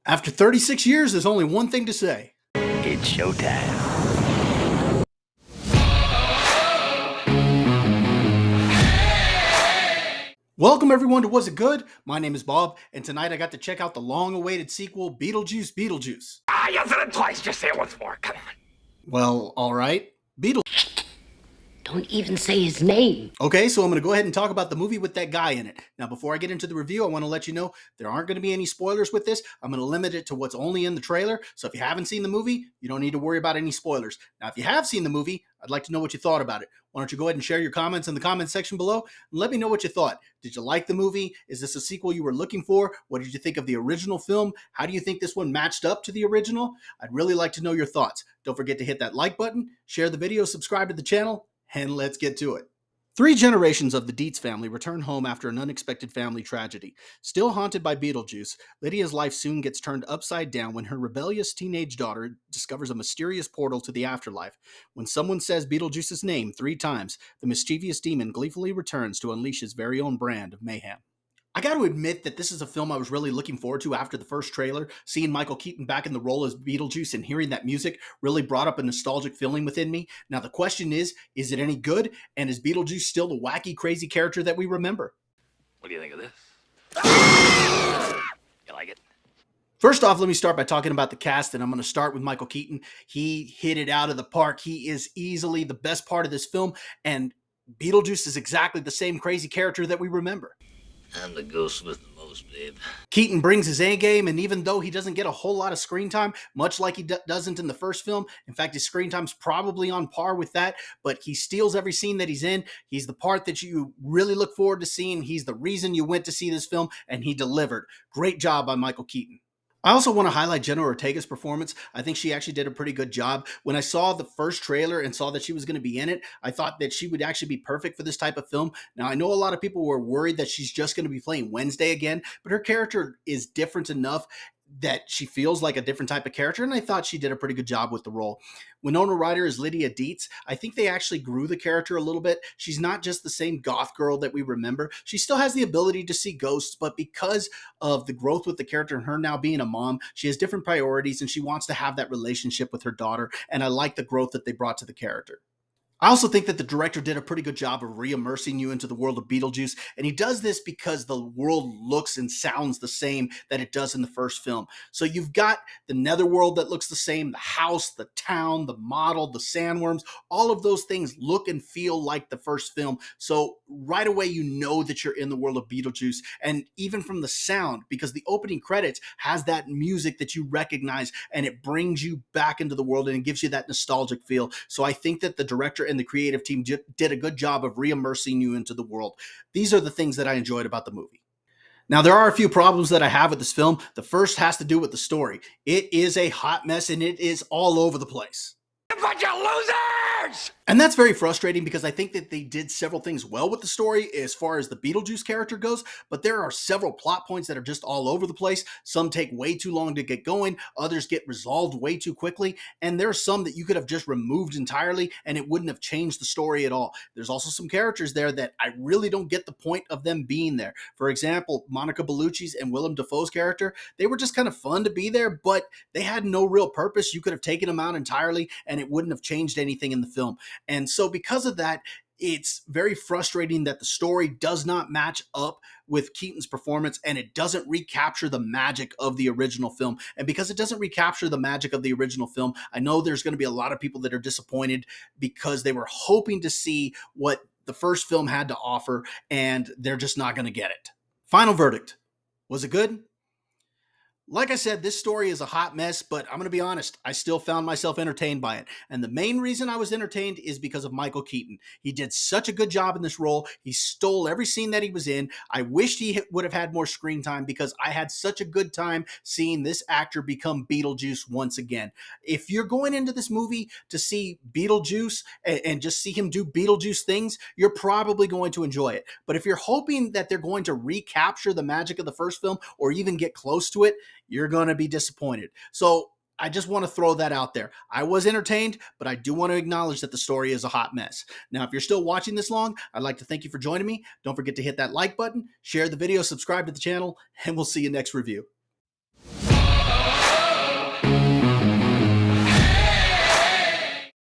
After 36 years, there's only one thing to say. It's showtime. Welcome everyone to Was It Good? My name is Bob, and tonight I got to check out the long-awaited sequel, Beetlejuice Beetlejuice. You said it twice, just say it once more, come on. Well, alright. Don't even say his name. Okay, so I'm going to go ahead and talk about the movie with that guy in it. Now, before I get into the review, I want to let you know there aren't going to be any spoilers with this. I'm going to limit it to what's only in the trailer. So if you haven't seen the movie, you don't need to worry about any spoilers. Now, if you have seen the movie, I'd like to know what you thought about it. Why don't you go ahead and share your comments in the comments section below and let me know what you thought. Did you like the movie? Is this a sequel you were looking for? What did you think of the original film? How do you think this one matched up to the original? I'd really like to know your thoughts. Don't forget to hit that like button, share the video, subscribe to the channel, and let's get to it. 3 generations of the Dietz family return home after an unexpected family tragedy. Still haunted by Beetlejuice, Lydia's life soon gets turned upside down when her rebellious teenage daughter discovers a mysterious portal to the afterlife. When someone says Beetlejuice's name 3 times, the mischievous demon gleefully returns to unleash his very own brand of mayhem. I got to admit that this is a film I was really looking forward to after the first trailer. Seeing Michael Keaton back in the role as Beetlejuice and hearing that music really brought up a nostalgic feeling within me. Now the question is it any good? And is Beetlejuice still the wacky, crazy character that we remember? What do you think of this? You like it? First off, let me start by talking about the cast, and I'm going to start with Michael Keaton. He hit it out of the park. He is easily the best part of this film, and Beetlejuice is exactly the same crazy character that we remember. I'm the ghost with the most, babe. Keaton brings his A game, and even though he doesn't get a whole lot of screen time, much like he doesn't in the first film, in fact, his screen time's probably on par with that, but he steals every scene that he's in. He's the part that you really look forward to seeing. He's the reason you went to see this film, and he delivered. Great job by Michael Keaton. I also want to highlight Jenna Ortega's performance. I think she actually did a pretty good job. When I saw the first trailer and saw that she was going to be in it, I thought that she would actually be perfect for this type of film. Now, I know a lot of people were worried that she's just going to be playing Wednesday again, but her character is different enough that she feels like a different type of character, and I thought she did a pretty good job with the role. Winona Ryder is Lydia Dietz. I think they actually grew the character a little bit. She's not just the same goth girl that we remember. She still has the ability to see ghosts, but because of the growth with the character and her now being a mom, she has different priorities, and she wants to have that relationship with her daughter, and I like the growth that they brought to the character. I also think that the director did a pretty good job of re-immersing you into the world of Beetlejuice, and he does this because the world looks and sounds the same that it does in the first film. So you've got the netherworld that looks the same, the house, the town, the model, the sandworms, all of those things look and feel like the first film. So right away you know that you're in the world of Beetlejuice, and even from the sound, because the opening credits has that music that you recognize, and it brings you back into the world and it gives you that nostalgic feel. So I think that the director and the creative team did a good job of re-immersing you into the world. These are the things that I enjoyed about the movie. Now, there are a few problems that I have with this film. The first has to do with the story. It is a hot mess, and it is all over the place. A bunch of losers! And that's very frustrating because I think that they did several things well with the story as far as the Beetlejuice character goes, but there are several plot points that are just all over the place. Some take way too long to get going, others get resolved way too quickly, and there are some that you could have just removed entirely and it wouldn't have changed the story at all. There's also some characters there that I really don't get the point of them being there. For example, Monica Bellucci's and Willem Dafoe's character, they were just kind of fun to be there, but they had no real purpose. You could have taken them out entirely and it wouldn't have changed anything in the film. And so because of that, it's very frustrating that the story does not match up with Keaton's performance, and it doesn't recapture the magic of the original film. And because it doesn't recapture the magic of the original film, I know there's going to be a lot of people that are disappointed because they were hoping to see what the first film had to offer, and they're just not going to get it. Final verdict. Was it good? Like I said, this story is a hot mess, but I'm going to be honest, I still found myself entertained by it. And the main reason I was entertained is because of Michael Keaton. He did such a good job in this role. He stole every scene that he was in. I wished he would have had more screen time because I had such a good time seeing this actor become Beetlejuice once again. If you're going into this movie to see Beetlejuice and just see him do Beetlejuice things, you're probably going to enjoy it. But if you're hoping that they're going to recapture the magic of the first film or even get close to it, you're going to be disappointed. So I just want to throw that out there. I was entertained, but I do want to acknowledge that the story is a hot mess. Now, if you're still watching this long, I'd like to thank you for joining me. Don't forget to hit that like button, share the video, subscribe to the channel, and we'll see you next review.